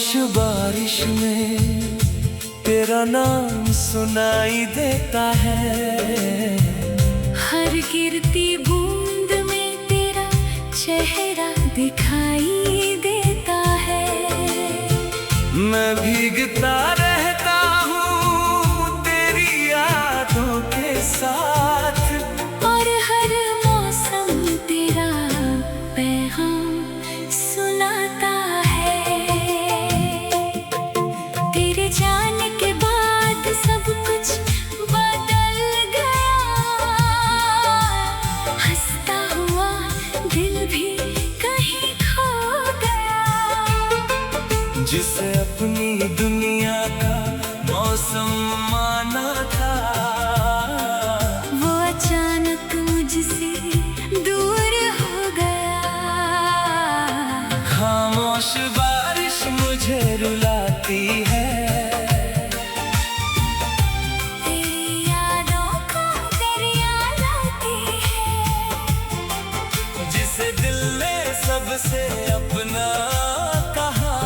बारिश में तेरा नाम सुनाई देता है। हर गिरती बूंद में तेरा चेहरा दिखाई देता है। मैं भीगता रहता हूँ तेरी यादों के साथ, और हर मौसम तेरा पैगाम सुनाता है। तेरे जाने के बाद सब कुछ बदल गया, हंसता हुआ दिल भी कहीं खो गया। जिसे अपनी दुनिया का मौसम माना था, वो अचानक मुझसे दूर हो गया। खामोश बारिश मुझे रुलाती है। तेरी यादों को दरिया लाती है। जिसे दिल ने सबसे अपना कहा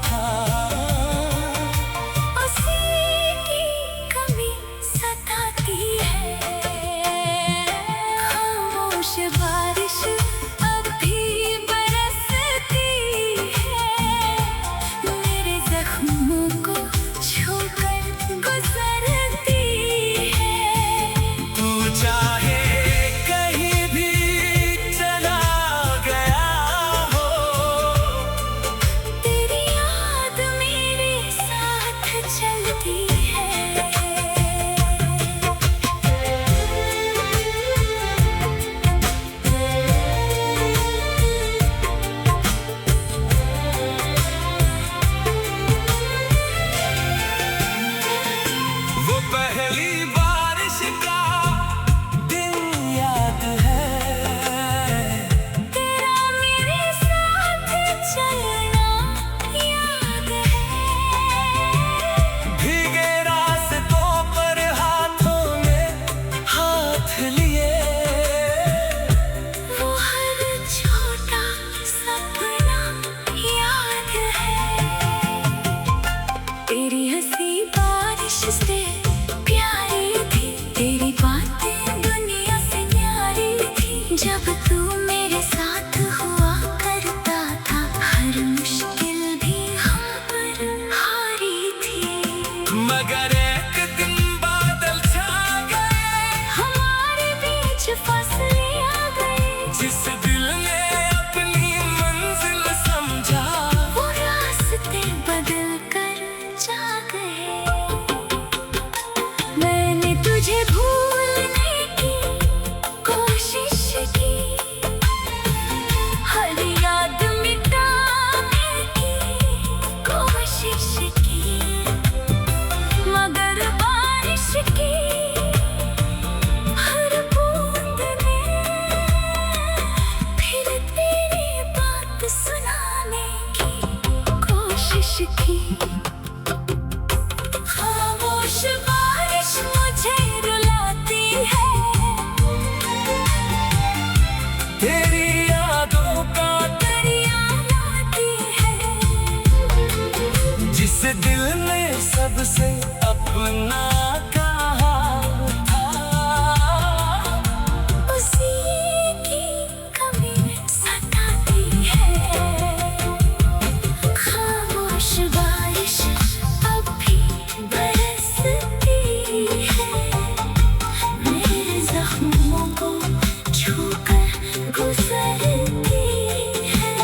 था, उसी की कमी सताती है। खामोश बारिश अब भी बरसती है, मेरे जख्मों को छूकर गुजरती है। तू चाहे कहीं भी चला गया हो, तेरी याद मेरे साथ चलती है। वो पहली बारिश का दिन याद है। तेरा मेरे साथ चलना याद है। भीगे रास्तों पर हाथों में हाथ लिए, वो हर छोटा सपना याद है। तेरी हंसी बारिश से प्यारी थी, तेरी बातें दुनिया से न्यारी थी। जब तू मेरे साथ हुआ करता था, हर मुश्किल भी हम पर हारी थी। मगर एक दिन बादल छा गए, हमारे बीच फसले आ गए। जिस दिल ने अपनी मंजिल समझा, वो रास्ते बदल कर जा गए। मैंने तुझे भूलने की कोशिश की, हर याद मिटाने की कोशिश की, मगर बारिश की हर बूंद ने फिर तेरी बात सुनाने की कोशिश की। खामोश बारिश मुझे रुलाती है। तेरी यादों का दरिया लाती है। जिस दिल ने सबसे अपना कहा था, उसी की कमी सताती है। खामोश बारिश अब भी बरसती है, मेरे जख्मों को छूकर गुजरती है।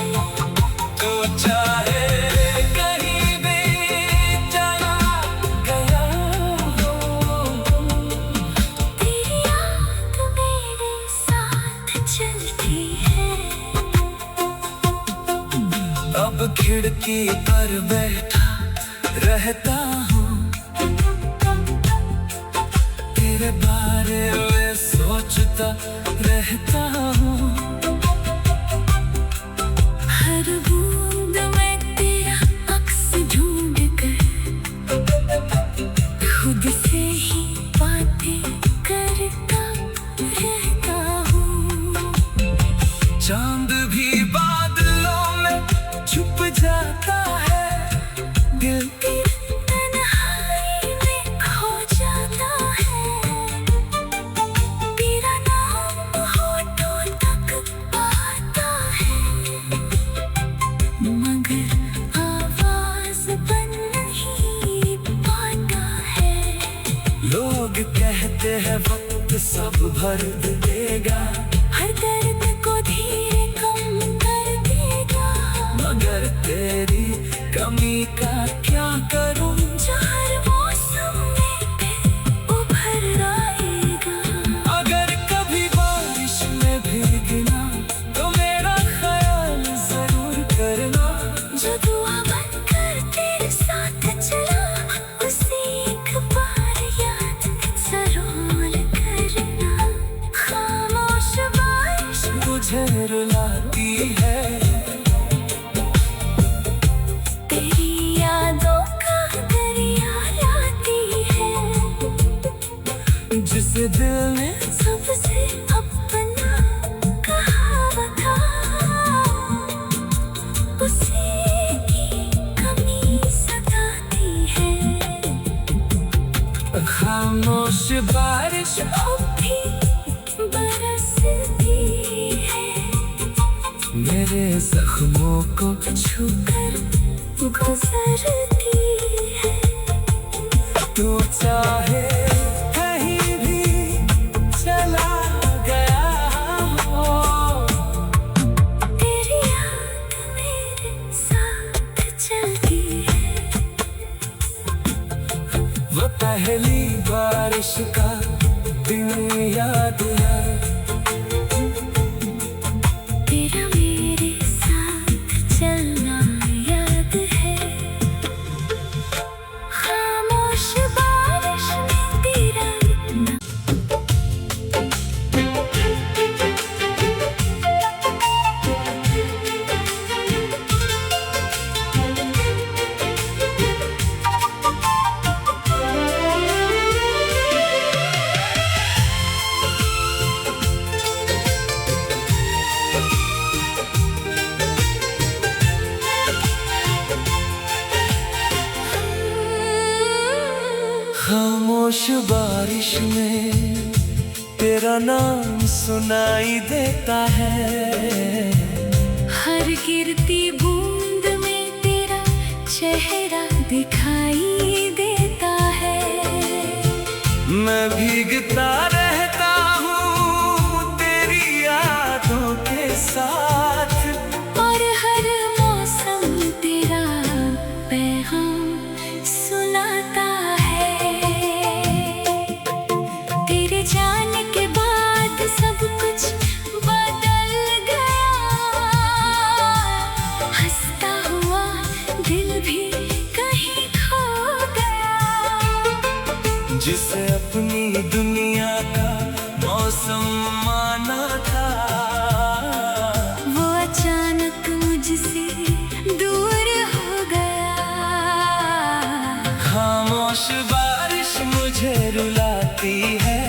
तू चाहे कहीं भी चला गया हो, तेरी याद मेरे साथ चलती है। अब खिड़की पर बैठा रहता हूँ, तेरे बारे में सोचता रहता हूँ। हर बूंद में तेरा अक्स ढूंढ कर खुद से ही बातें करता रहता हूँ। चांद भी बादलों में छुप जाता है, वक्त सब भर देगा, हर दर्द को धीरे कम कर देगा। मगर तेरी कमी का क्या करूं, जो हर मौसम में फिर उभर आएगा। अगर कभी बारिश में भीगना तो मेरा ख्याल जरूर करना। जो दुआ बनकर तेरे साथ चला, उसे एक बार याद जरूर करना। खामोश बारिश मुझे रुलाती है, तेरी यादों का दरिया लाती है। जिसे दिल ने सबसे अपना कहा था, उसी की कमी सताती है। खामोश बारिश अब भी बरसती है, मेरे जख्मों को छूकर गुजरती है। तू चाहे कहीं भी चला गया हो, तेरी याद मेरे साथ चलती है। वो पहली बारिश का दिन याद है, तेरा मेरे साथ चलना याद है। खामोश बारिश में तेरा खामोश बारिश में तेरा नाम सुनाई देता है। हर गिरती बूंद में तेरा चेहरा दिखाई देता है। मैं भीगता रहता हूँ तेरी यादों के साथ, और हर मौसम तेरा पैगाम सुनाता है। तेरे जाने के बाद सब कुछ बदल गया, हंसता हुआ दिल भी कहीं खो गया। जिसे अपनी दुनिया का मौसम माना था, वो अचानक मुझसे दूर हो गया। खामोश बारिश मुझे रुलाती है,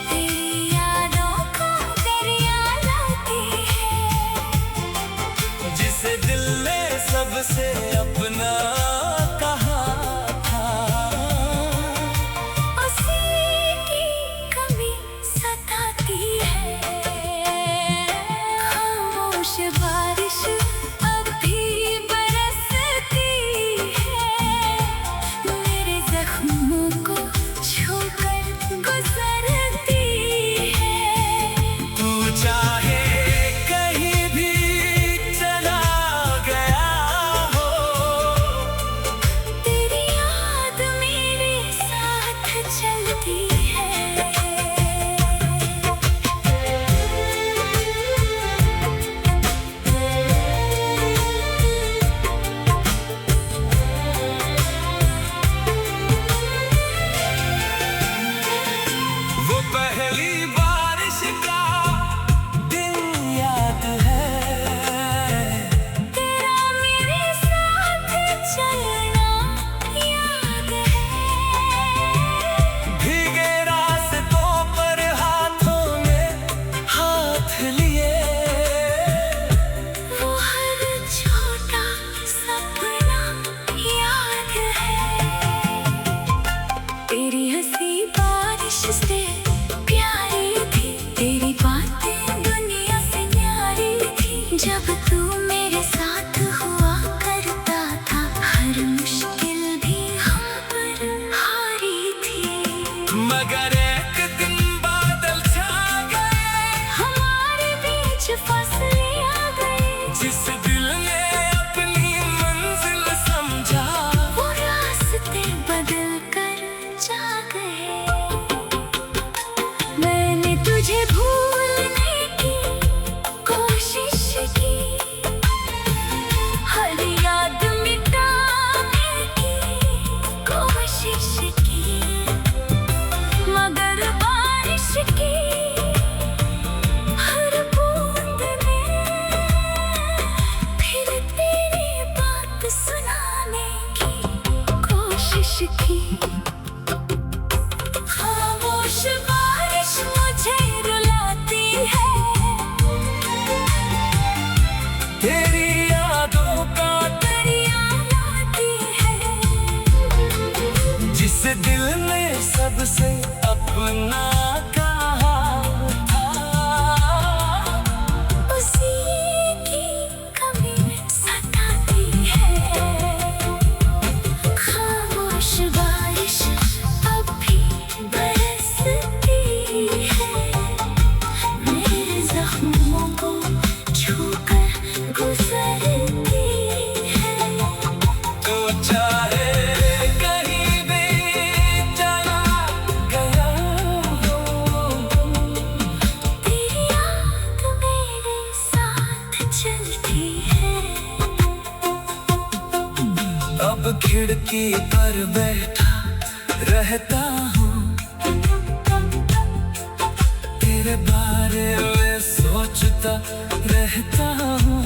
तेरी यादों को दरिया लाती है। जिसे दिल ने सबसे अपना कहा था, उसी की कमी सताती है। खामोश बारिश अब भी बरसती है, मेरे जख्मों को छूकर गुजरती है। तू चाहे कहीं भी चला गया हो, तेरी याद मेरे साथ चलती है। वो पहली बारिश का दिन याद है, तेरा मेरे साथ चलना याद है। भीगे रास्तों पर हाथों में हाथ लिए, वो हर छोटा सपना याद है। तेरी हंसी बारिश से प्यारी थी, तेरी बातें दुनिया से न्यारी थी। जब तू मेरे साथ हुआ करता था, हर पाने की कोशिश की। खामोश बारिश मुझे रुलाती है, तेरी यादों का दरिया लाती है। जिस दिल ने सबसे अपना कहा था, उसी की कमी सताती है। खामोश बारिश अब भी बरसती है, मेरे जख्मों को छूकर गुजरती है। तो चाहे कहीं भी चला गया हो, तेरी याद मेरे साथ चलती है। अब खिड़की पर बैठा रहता हूँ, तेरे बारे में सोचता रहता हूँ।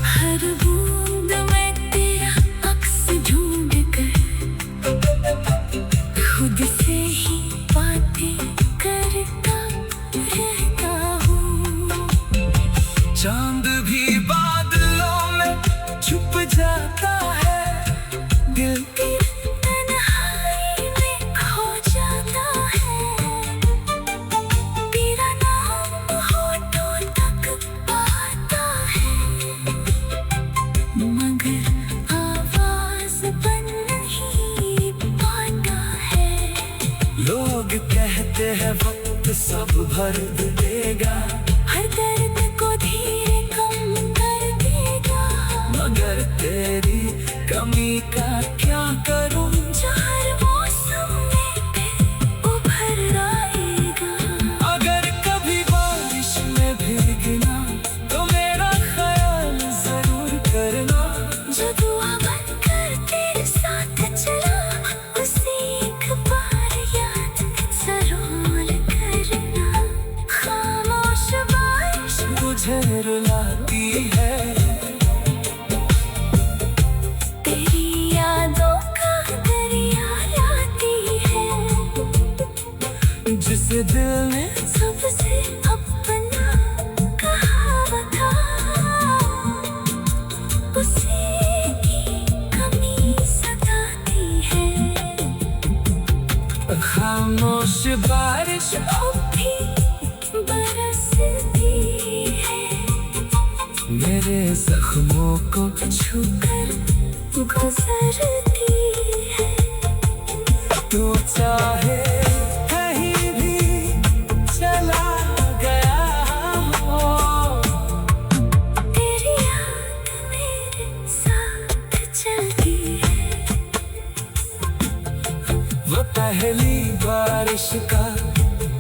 हर बूंद में तेरा अक्स ढूंढ कर खुद से ही बातें करता रहता हूँ। चांद भी बादलों में छुप जाता है, दिल तेरी तन्हाई में खो जाता है। तेरा नाम होठों तक आता है, मगर आवाज बन नहीं पाता है। लोग कहते हैं वक्त सब भर देगा, हर दर्द को धीरे कम कर देगा, मगर तेरी कमी का क्या करूं। जो हर मौसम में फिर उभर आएगा। अगर कभी बारिश में भीगना तो मेरा ख्याल जरूर करना। जो दुआ बनकर तेरे साथ चला, उसे एक बार याद जरूर करना। खामोश बारिश मुझे रुलाती है, तेरी यादों का दरिया लाती है। जिस दिल ने सबसे अपना कहा था, उसी की कमी सताती है। खामोश बारिश अब भी बरसती है, मेरे जख्मों को छूकर गुजरती है। तो चाहे कहीं भी चला गया हो, तेरी याद मेरे साथ चलती है। वो पहली बारिश का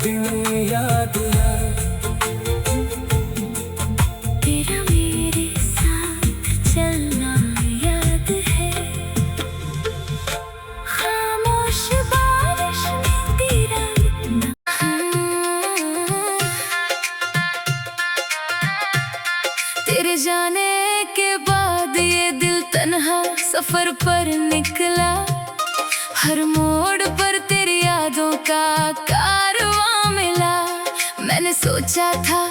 दिन याद है, तेरा मेरे साथ चलना याद है। खामोश बारिश में तेरा तेरे जाने के बाद ये दिल तन्हा सफर पर निकला। हर मोड़ पर तेरी यादों का कारवां मिला। मैंने सोचा था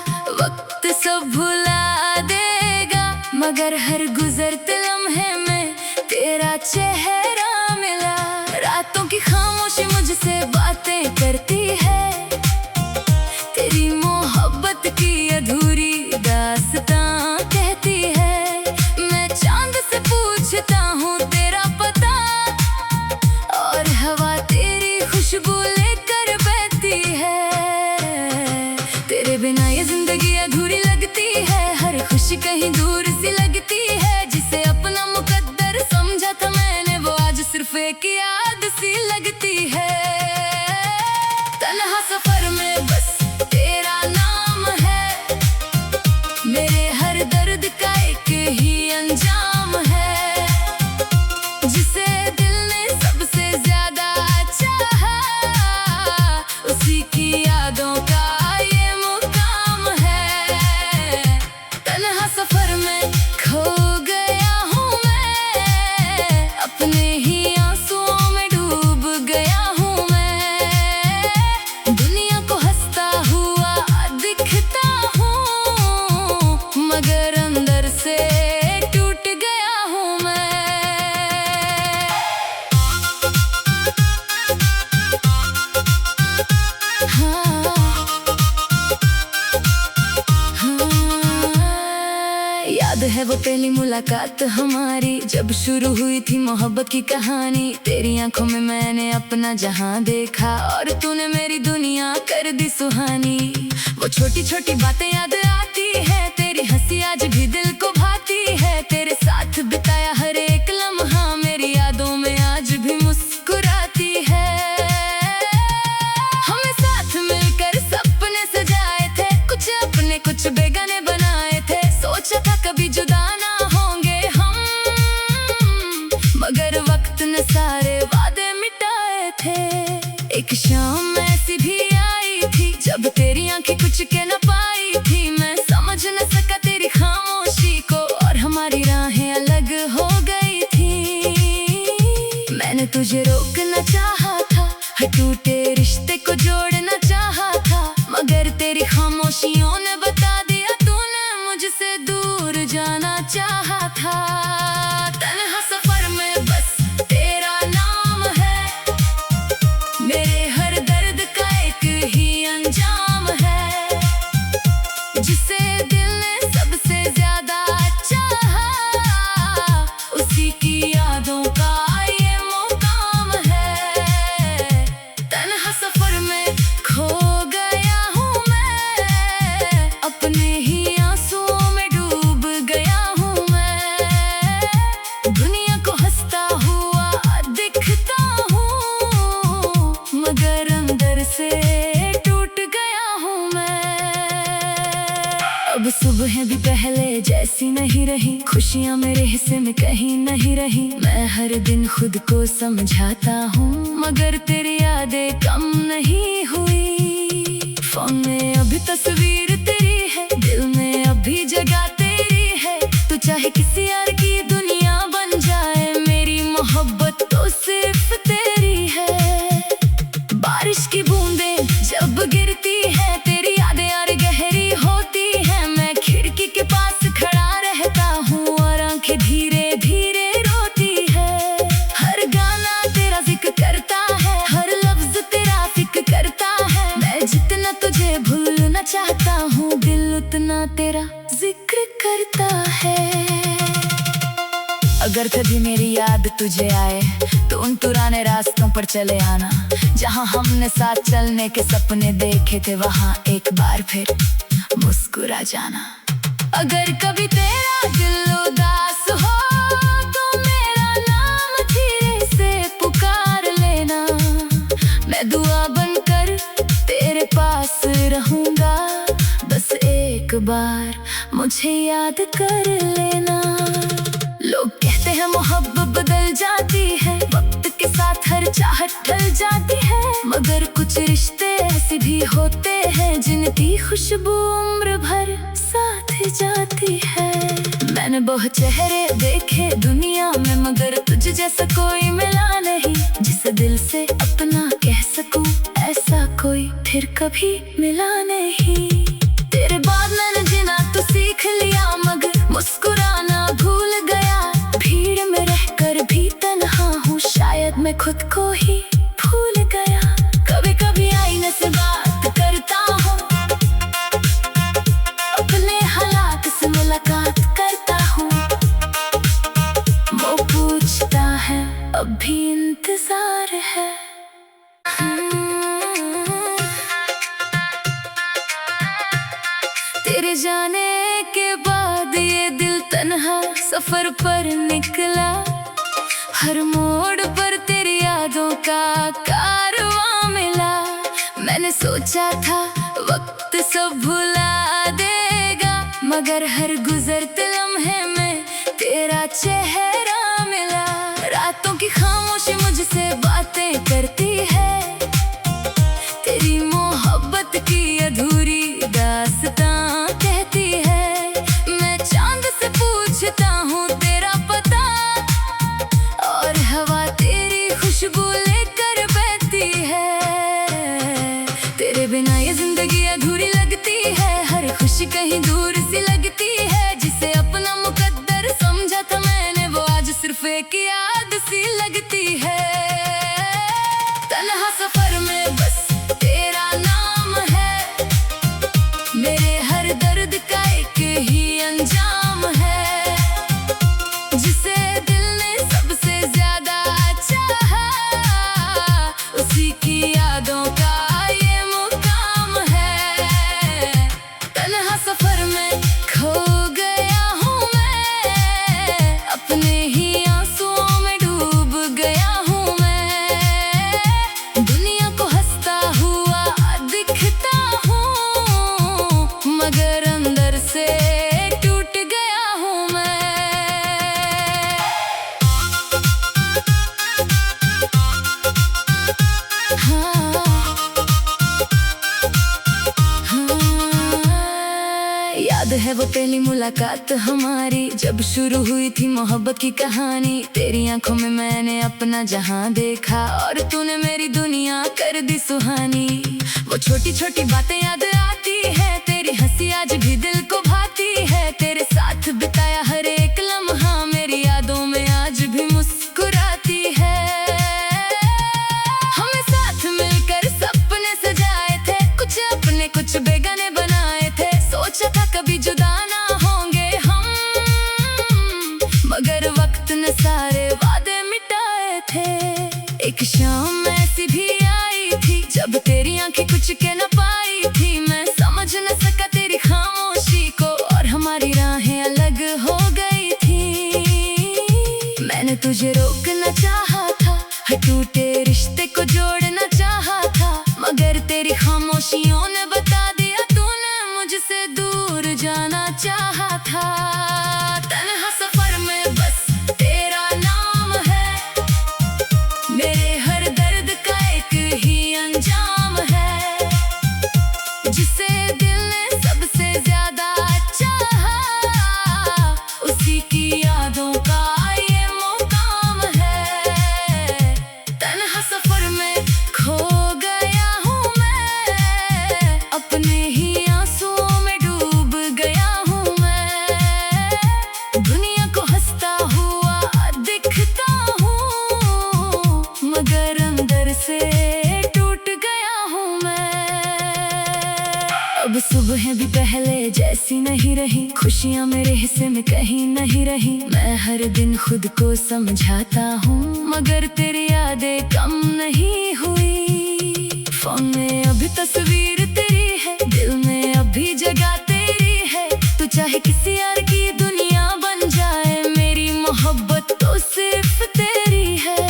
वक्त सब भुला देगा, मगर हर गुजरते लम्हे में तेरा चेहरा मिला। रातों की खामोशी मुझसे बातें करती है, तेरी मोहब्बत की अधूरी दास्तां कहती है। मैं चांद से पूछता हूँ तेरा पता, और हवा तेरी खुशबू लेकर बहती है। तेरे बिना ये जिंदगी अधूरी लगती है, हर खुशी कहीं दूर सी लगती है। जिसे अपना मुकद्दर समझा था मैंने, वो आज सिर्फ एक याद सी लगती है। तन्हा सफर में बस तेरा नाम है, मेरे हर दर्द का एक ही अंजाम है। जिसे दिल ने सबसे ज्यादा चाहा, उसी की यादों का ये मुकाम है। तन्हा सफर में खो गया मुलाकात हमारी जब शुरू हुई थी मोहब्बत की कहानी। तेरी आंखों में मैंने अपना जहां देखा और तूने मेरी दुनिया कर दी सुहानी। वो छोटी छोटी बातें याद आती है, तेरी हंसी आज भी दिल को भाती है। तेरे साथ बिताया हर एक लम्हा मेरी यादों में आज भी मुस्कुराती है। हमें साथ मिलकर सपने सजाए थे, कुछ अपने कुछ बेगाने बनाए थे। सोचा था कभी जुदा ना होंगे हम, मगर वक्त ने सारे वादे मिटाए थे। एक शाम ऐसी भी आई थी जब तेरी आंखें कुछ कह न पाई थी। मैं समझ न सका तेरी खामोशी को और हमारी राहें अलग हो गई थी। मैंने तुझे रोकना चाहा था, हर टूटे रिश्ते को जोड़ना चाहा था, मगर तेरी खामोशियों ने बता दिया तूने मुझसे दूर जाना चाहा था। तन्हा सफर में बस तेरा नाम है, मेरे हर दर्द का एक ही अंजाम है। जिसे दिल ने सबसे ज्यादा चाहा, उसी की यादों का ये मुकाम है। तन्हा सफर में खो गया हूँ मैं, अपने ही आंसुओं में डूब गया हूँ मैं। दुनिया को हंसता हुआ दिखता हूँ, मगर अंदर से टूट गया हूँ मैं। अब सुबह भी पहले जैसी नहीं रही, खुशियाँ मेरे हिस्से में कहीं नहीं रही। मैं हर दिन खुद को समझाता हूँ, मगर तेरी यादें कम नहीं हुई। फोन में अभी तस्वीर तेरी है, दिल में अभी जगह तेरी है। तू चाहे किसी यार की दुनिया बन जाए, मेरी मोहब्बत तो सिर्फ तेरी है। बारिश की बूंदें जब गिरती है, तेरी यादें यार गहरी होती है। मैं खिड़की के पास खड़ा रहता हूँ और आंखें धीरे धीरे रोती है। हर गाना तेरा जिक्र करता है, हर लफ्ज तेरा फिक्र करता है। मैं जितना तुझे भूलना चाहता हूँ, दिल उतना तेरा जिक्र करता है। अगर कभी मेरी याद तुझे आए तो उन पुराने रास्तों पर चले आना, जहाँ हमने साथ चलने के सपने देखे थे, वहाँ एक बार फिर मुस्कुरा जाना। अगर कभी तेरा दिल उदास हो तो मेरा नाम धीरे से पुकार लेना। मैं दुआ बनकर तेरे पास रहूंगा, बस एक बार मुझे याद कर लेना। लोग कहते हैं मोहब्बत बदल जाती है, वक्त के साथ हर चाहत ढल जाती है, मगर कुछ रिश्ते ऐसे भी होते हैं जिनकी खुशबू उम्र भर साथ जाती है। मैंने बहुत चेहरे देखे दुनिया में, मगर तुझ जैसा कोई मिला नहीं, जिसे दिल से अपना कह सकूं, ऐसा कोई फिर कभी मिला नहीं। तेरे बाद मैंने जीना तो सीख लिया, मगर मुस्कुराना भूल गया। भीड़ में रहकर भी तन्हा हूँ, शायद मैं खुद को ही भूल गया। कभी कभी आईने से बात करता हूँ, अपने हालात से मुलाकात करता हूँ। वो पूछता है अब भी इंतजार है। तेरे जाने के बाद ये दिल तन्हा सफर पर निकला। हर मोड़ पर तेरी यादों का कारवां मिला। मैंने सोचा था वक्त सब भुला देगा, मगर हर गुजरते लम्हे में तेरा चेहरा मिला। रातों की खामोशी मुझसे बातें करती है, तेरी मोहब्बत की अधूरी दास्तां कहती है। मैं चांद से पूछता हूँ तेरा पता, और हवा तेरी खुशबू लेकर बहती है। तेरे बिना ये जिंदगी अधूरी लगती है, हर खुशी कहीं दूर सी लगती है। जिसे अपना मुकद्दर समझा था मैंने, वो आज सिर्फ एक याद सी लगती है। तन्हा सफर में बस तेरा नाम है, मेरे हर दर्द का एक ही अंजाम है। पहली मुलाकात हमारी जब शुरू हुई थी मोहब्बत की कहानी। तेरी आंखों में मैंने अपना जहां देखा और तूने मेरी दुनिया कर दी सुहानी। वो छोटी छोटी बातें याद आती है, तेरी हंसी आज भी दिल को भाती है। तेरे साथ बिताया हर एक लम्हा मेरी यादों में आज भी मुस्कुराती है। हमें साथ मिलकर सपने सजाए थे, कुछ अपने कुछ बेगाने बनाए थे। सोचा था कभी जुदा ना होंगे हम, मगर वक्त ने सारे वादे मिटाए थे। एक शाम ऐसी भी आई थी जब तेरी आंखें कुछ कह न पाई थी। मैं समझ न सका तेरी खामोशी को और हमारी राहें अलग हो गई थी। मैंने तुझे रोकना चाहा था, हर टूटे रिश्ते को जोड़ना चाहा था, मगर तेरी खामोशियों ने बता दिया तूने मुझसे दूर जाना चाहा था। तन्हा सफर में बस तेरा नाम है, मेरे हर दर्द का एक ही अंजाम है। जिसे दिल ने सबसे ज्यादा चाहा, उसी की यादों का ये मुकाम है। तन्हा सफर में खो गया हूँ मैं, अपने ही आंसुओं में डूब गया हूँ मैं। दुनिया को हंसता हुआ दिखता हूँ, मगर अंदर से टूट गया हूँ मैं। अब सुबह भी पहले जैसी नहीं रही, खुशियाँ मेरे हिस्से में कहीं नहीं रही। मैं हर दिन खुद को समझाता हूँ, मगर तेरी यादें कम नहीं हुई। फोन में अभी तस्वीर तेरी है, दिल में अभी जगह तेरी है। तू चाहे किसी यार की दुनिया बन जाए, मेरी मोहब्बत तो सिर्फ तेरी है।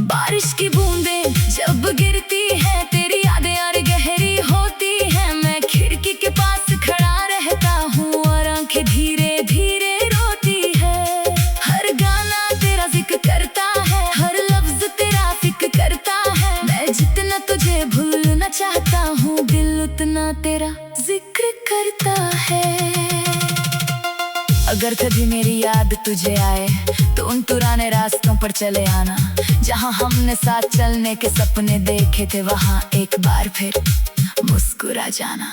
बारिश की बूंदें जब गिरती है, तेरी यादें यार गहरी होती है। मैं खिड़की के पास खड़ा रहता हूँ और आंखें धीरे धीरे रोती है। हर गाना तेरा जिक्र करता है, हर लफ्ज तेरा फिक्र करता है। मैं जितना तुझे भूलना चाहता हूँ, दिल उतना तेरा जिक्र करता है। अगर कभी मेरी याद तुझे आए तो उन पुराने रास्तों पर चले आना, जहाँ हमने साथ चलने के सपने देखे थे, वहाँ एक बार फिर मुस्कुरा जाना।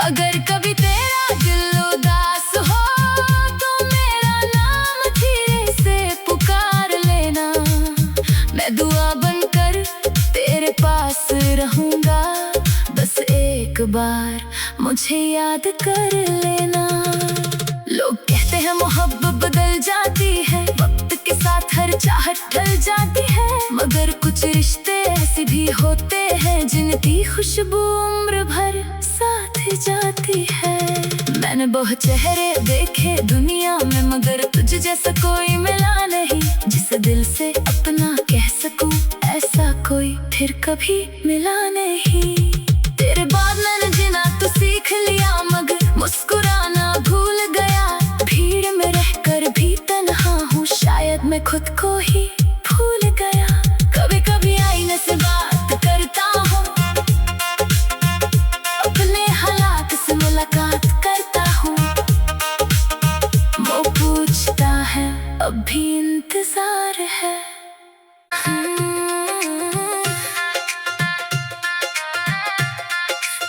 अगर कभी तेरा दिल उदास हो तो मेरा नाम धीरे से पुकार लेना। मैं दुआ बनकर तेरे पास रहूंगा, बस एक बार मुझे याद कर लेना। लोग कहते हैं मोहब्बत बदल जाती है, वक्त के साथ हर चाहत ढल जाती है, मगर कुछ रिश्ते ऐसे भी होते हैं जिनकी खुशबू उम्र भर साथ जाती है। मैंने बहुत चेहरे देखे दुनिया में, मगर तुझ जैसा कोई मिला नहीं, जिसे दिल से अपना कह सकूं, ऐसा कोई फिर कभी मिला नहीं। तेरे बाद मैंने जीना तो सीख लिया, मगर मुस्कुराना भूल गया। भीड़ में रहकर भी तन्हा हूँ, शायद मैं खुद को ही भूल गया। कभी कभी आईने से बात करता हूँ, अपने हालात से मुलाकात करता हूँ। वो पूछता है अब भी इंतजार है।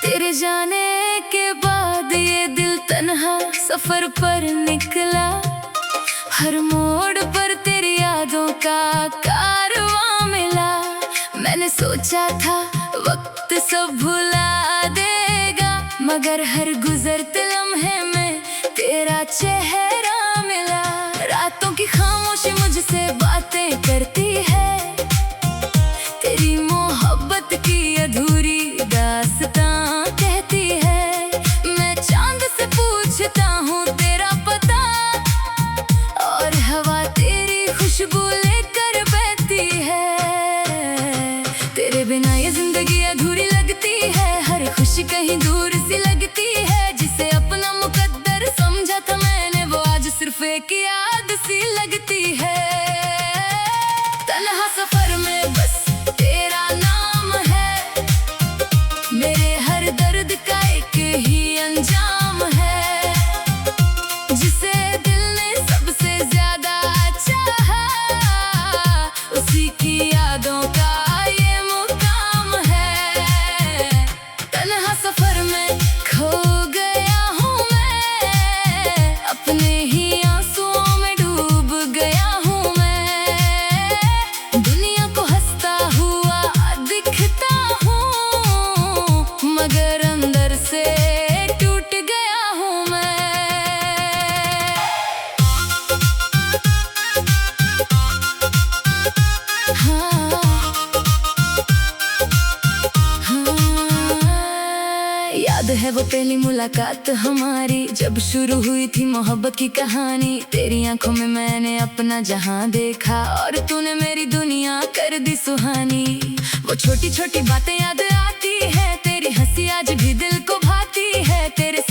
तेरे जाने के बाद ये दिल तन्हा सफर पर निकला। हर मोड़ पर तेरी यादों का कारवां मिला। मैंने सोचा था वक्त सब भुला देगा, मगर हर गुजरते लम्हे में तेरा चेहरा मिला। रातों की खामोशी मुझसे बातें करती है, तेरी मोहब्बत की अधूरी दास्तां कहती है। मैं चांद से पूछता हूँ तेरा पता, और हवा तेरी खुशबू लेकर बहती है। तेरे बिना ये जिंदगी अधूरी लगती है, हर खुशी कहीं दूर सी लगती है। जिसे अपना मुकद्दर समझा था मैंने, वो आज सिर्फ एक याद सी लगती है। तन्हा सफर में बस तेरा नाम है, मेरे हर दर्द का एक ही अंजाम है। पहली मुलाकात हमारी, जब शुरू हुई थी मोहब्बत की कहानी। तेरी आंखों में मैंने अपना जहां देखा और तूने मेरी दुनिया कर दी सुहानी। वो छोटी छोटी बातें याद आती है, तेरी हंसी आज भी दिल को भाती है। तेरे